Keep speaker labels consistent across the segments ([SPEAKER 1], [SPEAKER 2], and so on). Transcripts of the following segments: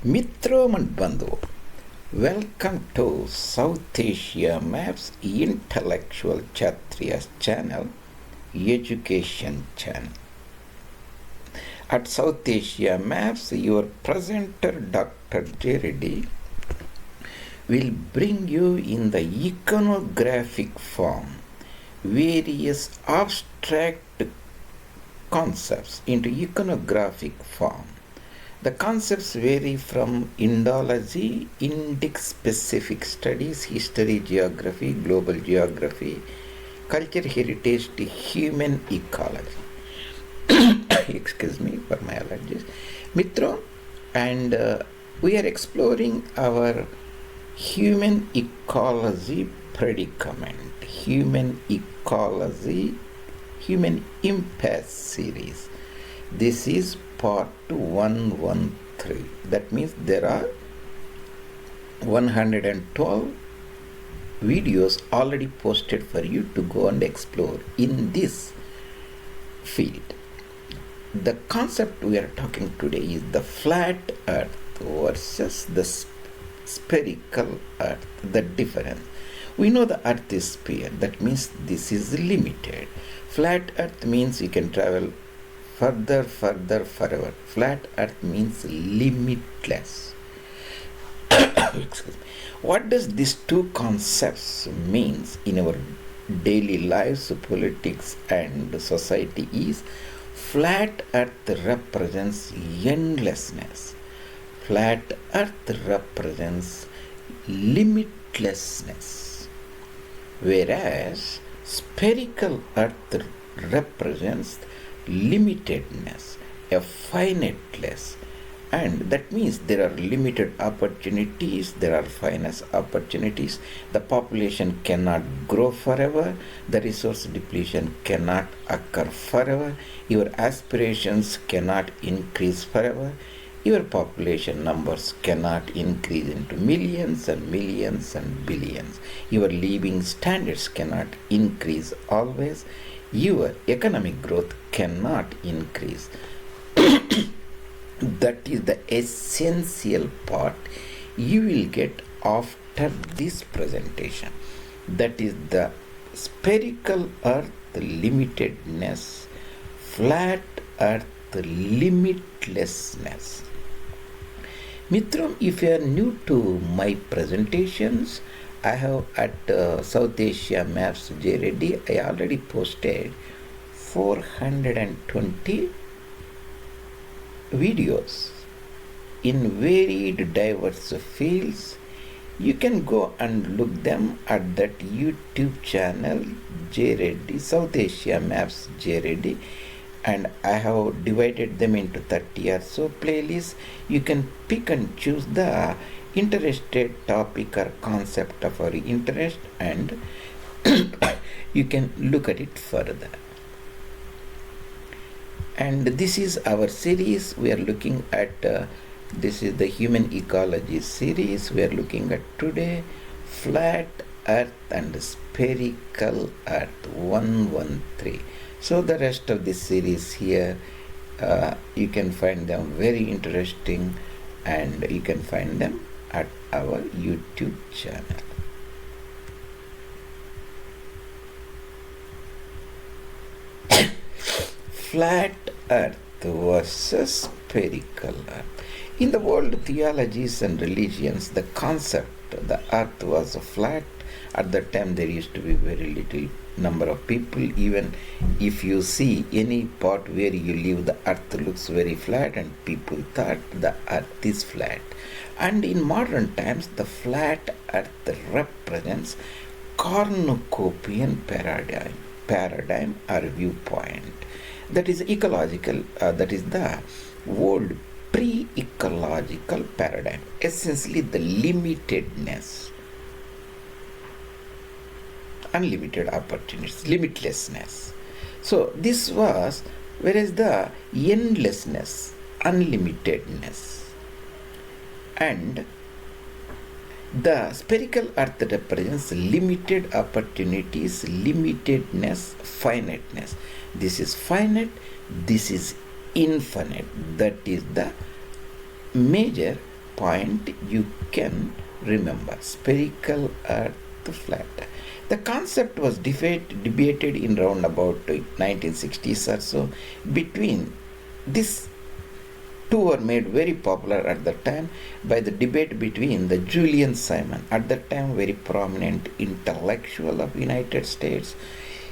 [SPEAKER 1] Mitro and Bandhu, welcome to South Asia Maps Intellectual Kshatriya's channel, Education channel. At South Asia Maps, your presenter Dr. J. Reddy will bring you in the iconographic form various abstract concepts into iconographic form. The concepts vary from Indology, Indic-specific studies, history, geography, global geography, culture heritage to human ecology. Excuse me for my allergies. Mitro, and we are exploring our human ecology predicament, human ecology, human impasse series. This is part 113. That means there are 112 videos already posted for you to go and explore in this field. The concept we are talking today is the flat earth versus the spherical earth, the difference. We know the earth is sphere, that means this is limited. Flat earth means you can travel further, forever. Flat earth means limitless. Excuse me. What does these two concepts means in our daily lives, politics and society is flat earth represents endlessness. Flat earth represents limitlessness. Whereas spherical earth represents limitedness, a finiteness, and that means there are limited opportunities, there are finite opportunities. The population cannot grow forever, the resource depletion cannot occur forever, your aspirations cannot increase forever, your population numbers cannot increase into millions and millions and billions, your living standards cannot increase always, your economic growth cannot increase. That is the essential part you will get after this presentation. That is the spherical earth limitedness, flat earth limitlessness. Mitram, if you are new to my presentations, I have at South Asia Maps J. Reddy, I already posted 420 videos in varied diverse fields. You can go and look them at that YouTube channel J. Reddy, South Asia Maps J. Reddy, and I have divided them into 30 or so playlists. You can pick and choose the interested topic or concept of our interest and you can look at it further. And this is our series. We are looking at this is the Human Ecology series. We are looking at today flat earth and spherical earth 113. So the rest of this series here you can find them very interesting and you can find them at our YouTube channel. Flat earth versus spherical earth. In the world theologies and religions, the concept the earth was flat. At that time there used to be very little number of people. Even if you see any part where you live, the earth looks very flat and people thought the earth is flat. And in modern times the flat earth represents Cornucopian paradigm or viewpoint. That is ecological, that is the old pre-ecological paradigm, essentially the limitedness, unlimited opportunities, limitlessness. So this was, whereas the endlessness, unlimitedness, and the spherical earth represents limited opportunities, limitedness, finiteness. This is finite, this is infinite. That is the major point you can remember. Spherical Earth flat. The concept was debated in round about 1960s or so. Between this two were made very popular at the time by the debate between the Julian Simon, at that time very prominent intellectual of United States.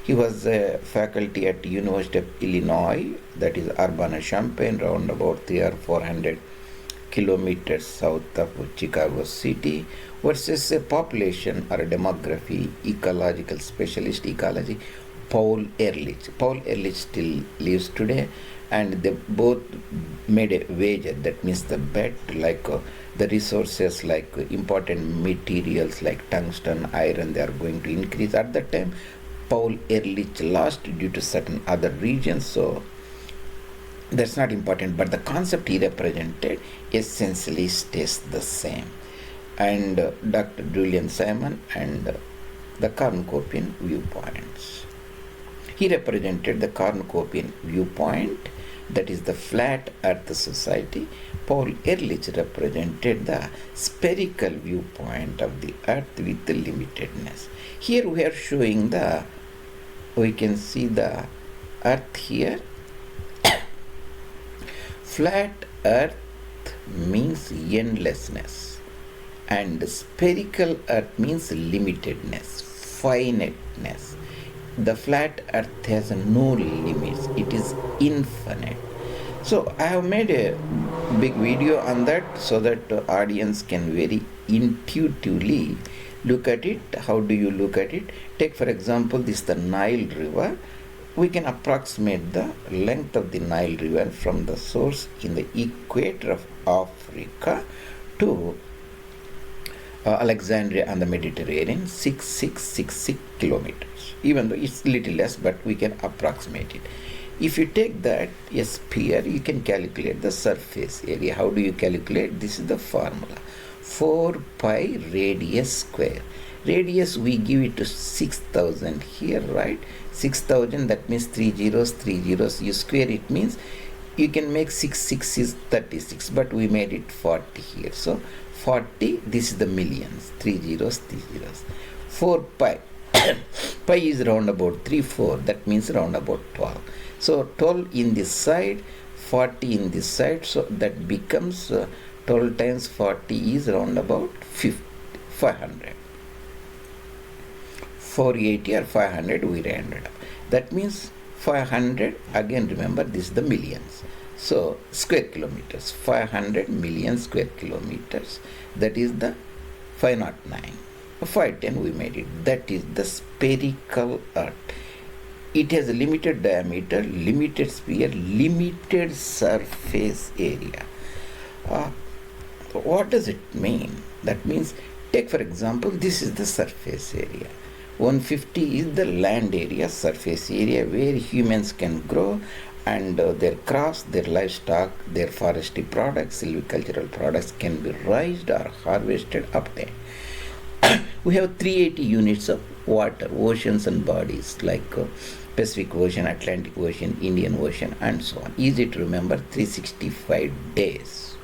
[SPEAKER 1] He was a faculty at University of Illinois, that is Urbana-Champaign, round about 300 or 400 kilometers south of Chicago City, versus a population or a demography ecological specialist ecology, Paul Ehrlich. Paul Ehrlich still lives today, and they both made a wager, that means the bet, like the resources like important materials like tungsten, iron, they are going to increase. At that time, Paul Ehrlich lost due to certain other regions, so that's not important, but the concept he represented essentially stays the same. And Dr. Julian Simon and the Cornucopian viewpoints. He represented the Cornucopian viewpoint, that is the flat earth society. Paul Ehrlich represented the spherical viewpoint of the earth with the limitedness. Here we are showing we can see the earth here. Flat earth means endlessness, and spherical earth means limitedness, finiteness. The flat earth has no limits, it is infinite. So I have made a big video on that so that the audience can very intuitively look at it. How do you look at it? Take for example this the Nile River. We can approximate the length of the Nile River from the source in the equator of Africa to Alexandria and the Mediterranean, 6666 kilometers. Even though it's little less, but we can approximate it. If you take that a sphere, you can calculate the surface area. How do you calculate? This is the formula. 4 pi radius square. Radius we give it to 6000 here, right? 6000, that means 3 zeros, 3 zeros. You square it means you can make 6 is 36, but we made it 40 here. So 40, this is the millions, 3 zeros, 3 zeros. 4 pi. Pi is round about 3, 4, that means round about 12. So 12 in this side, 40 in this side, so that becomes 12 times 40 is round about 500. 480 or 500 we rounded up. That means 500, again remember this is the millions. So square kilometers, 500 million square kilometers, that is the 509. 510 we made it. That is the spherical earth. It has a limited diameter, limited sphere, limited surface area. What does it mean? That means, take for example, this is the surface area. 150 is the land area, surface area, where humans can grow and their crops, their livestock, their forestry products, silvicultural products can be raised or harvested, obtained. We have 380 units of water, oceans and bodies like Pacific Ocean, Atlantic Ocean, Indian Ocean, and so on. Easy to remember, 365 days,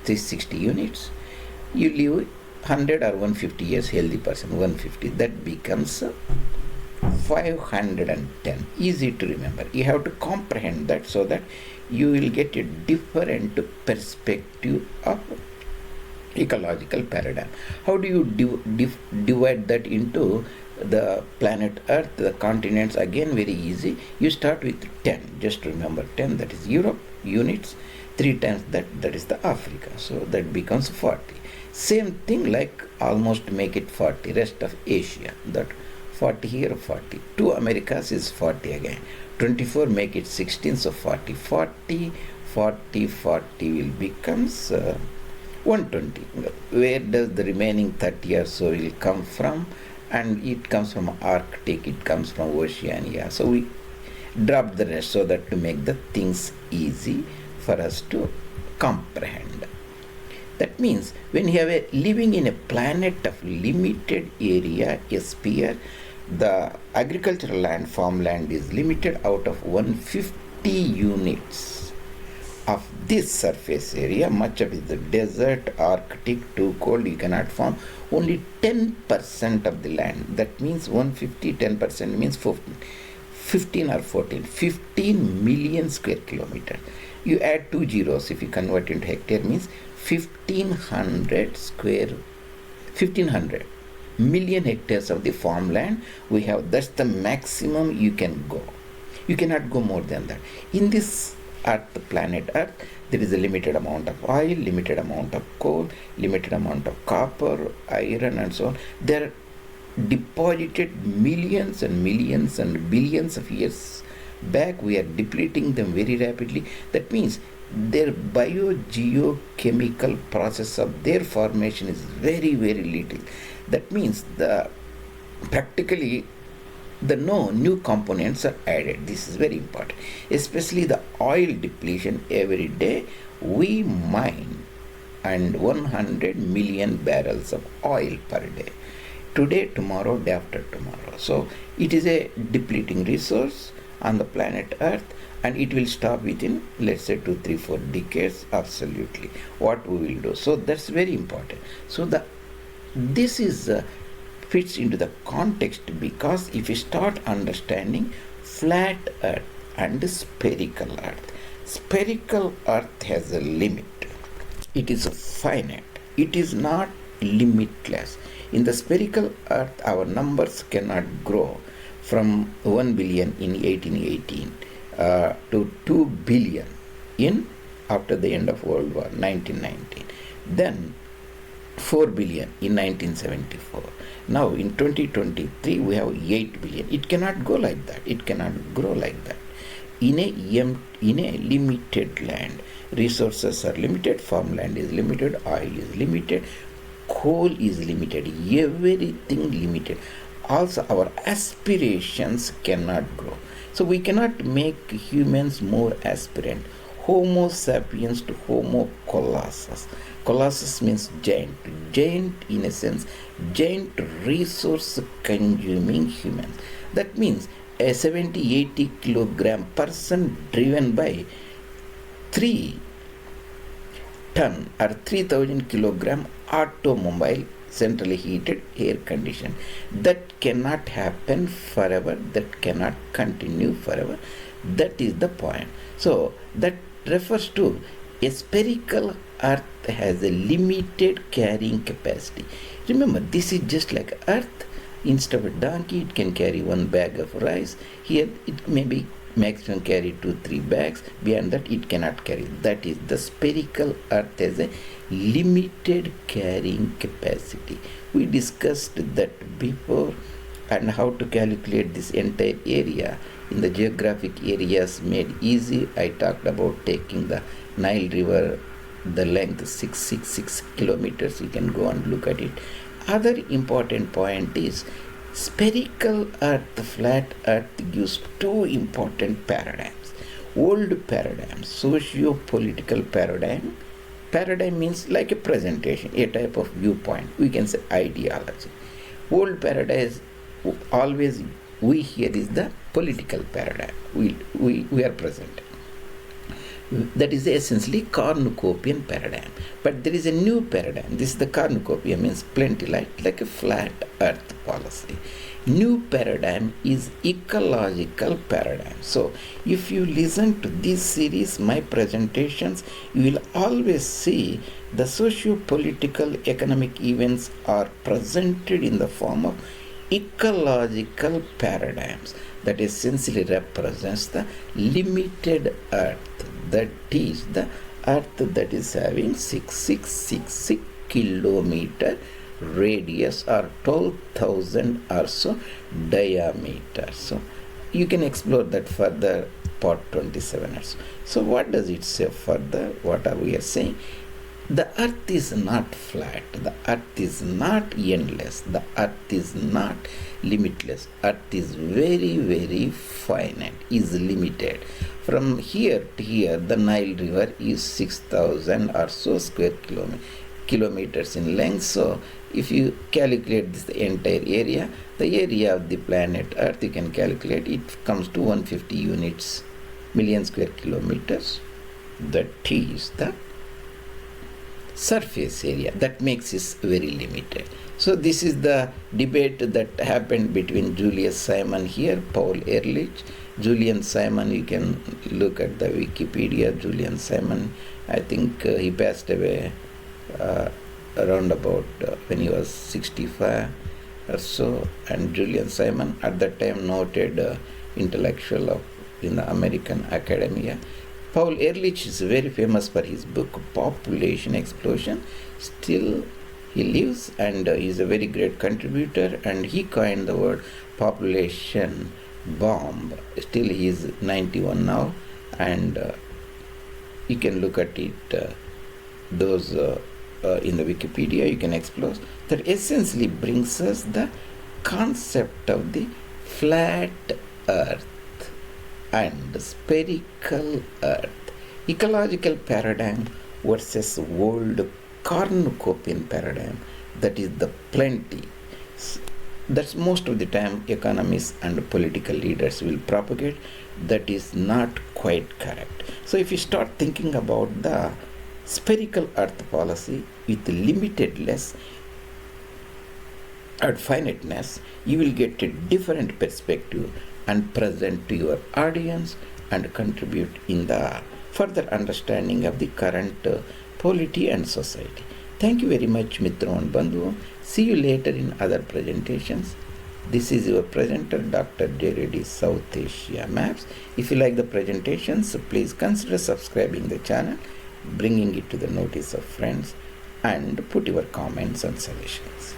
[SPEAKER 1] 360 units. You live 100 or 150 years, healthy person, 150. That becomes 510. Easy to remember. You have to comprehend that so that you will get a different perspective of ecological paradigm. How do you divide that into the planet Earth, the continents? Again, very easy. You start with 10. Just remember 10, that is Europe, units. 3 times that is the Africa. So that becomes 40. Same thing, like almost make it 40, rest of Asia. That 40 here, 40. 2 Americas is 40 again. 24 make it 16, so 40. 40 will becomes 120. Where does the remaining 30 or so will come from? And it comes from Arctic, it comes from Oceania. So we drop the rest so that to make the things easy for us to comprehend. That means when you have living in a planet of limited area, a sphere, the agricultural land, farmland is limited out of 150 units. of this surface area, much of it is the desert, Arctic, too cold, you cannot farm. Only 10% of the land, that means 150, 10% means 15 or 14, 15 million square kilometer. You add 2 zeros, if you convert into hectare, means 1500 million hectares of the farmland we have. That's the maximum you can go. You cannot go more than that. In this Earth, planet Earth, there is a limited amount of oil, limited amount of coal, limited amount of copper, iron, and so on. They are deposited millions and millions and billions of years back. We are depleting them very rapidly. That means their biogeochemical process of their formation is very, very little. That means practically no new components are added. This is very important, especially the oil depletion. Every day we mine and 100 million barrels of oil per day. Today, tomorrow, day after tomorrow. So it is a depleting resource on the planet Earth, and it will stop within, let's say, 2, 3, 4 decades. Absolutely, what we will do. So that's very important. So this is fits into the context, because if you start understanding flat Earth and spherical Earth has a limit. It is finite. It is not limitless. In the spherical Earth, our numbers cannot grow from 1 billion in 1818 to 2 billion after the end of World War 1919. Then 4 billion in 1974. Now in 2023 we have 8 billion. It cannot go like that. It cannot grow like that. In a limited land, resources are limited, farmland is limited, oil is limited, coal is limited, everything limited. Also our aspirations cannot grow. So we cannot make humans more aspirant. Homo sapiens to Homo Colossus. Colossus means giant. Giant, in a sense, giant resource consuming humans. That means a 70-80 kilogram person driven by 3 ton or 3000 kilogram automobile, centrally heated, air conditioned. That cannot happen forever. That cannot continue forever. That is the point. So that refers to a spherical Earth has a limited carrying capacity. Remember, this is just like Earth. Instead of a donkey, it can carry 1 bag of rice. Here, it may be maximum carry 2-3 bags. Beyond that, it cannot carry. That is, the spherical Earth has a limited carrying capacity. We discussed that before, and how to calculate this entire area. In the geographic areas made easy, I talked about taking the Nile River, the length 666 kilometers. You can go and look at it. Other important point is spherical Earth, flat Earth gives 2 important paradigms. Old paradigm, sociopolitical paradigm. Paradigm means like a presentation, a type of viewpoint. We can say ideology. Old paradigm, always we hear is the political paradigm. We are present. That is essentially Cornucopian paradigm. But there is a new paradigm. This is the Cornucopian, means plenty, like a flat Earth policy. New paradigm is ecological paradigm. So if you listen to this series, my presentations, you will always see the socio-political economic events are presented in the form of ecological paradigms that essentially represents the limited Earth. That is the Earth that is having 6666 kilometer radius or 12,000 or so diameter. So you can explore that further, part 27 or so. So what does it say further? What are we saying? The Earth is not flat. The Earth is not endless. The Earth is not limitless. Earth is very, very finite, is limited. From here to here, the Nile River is 6,000 or so square kilometers in length. So if you calculate this entire area, the area of the planet Earth, you can calculate, it comes to 150 units, million square kilometers. that is the surface area that makes it very limited. So this is the debate that happened between Julius Simon here, Paul Ehrlich. Julian Simon, you can look at the Wikipedia. Julian Simon, I think he passed away around about when he was 65 or so. And Julian Simon, at that time noted intellectual in the American academia. Paul Ehrlich is very famous for his book Population Explosion. Still he lives, and he is a very great contributor, and he coined the word population bomb. Still he is 91 now, and you can look at it, those in the Wikipedia you can explore. That essentially brings us the concept of the flat earth and spherical earth, ecological paradigm versus old Cornucopian paradigm, that is the plenty. That's most of the time economists and political leaders will propagate. That is not quite correct. So if you start thinking about the spherical earth policy with limitedness and finiteness, you will get a different perspective and present to your audience and contribute in the further understanding of the current polity and society. Thank you very much, Mitra and Bandhu. See you later in other presentations. This is your presenter, Dr. J.R.D. South Asia Maps. If you like the presentations, please consider subscribing the channel, bringing it to the notice of friends, and put your comments and suggestions.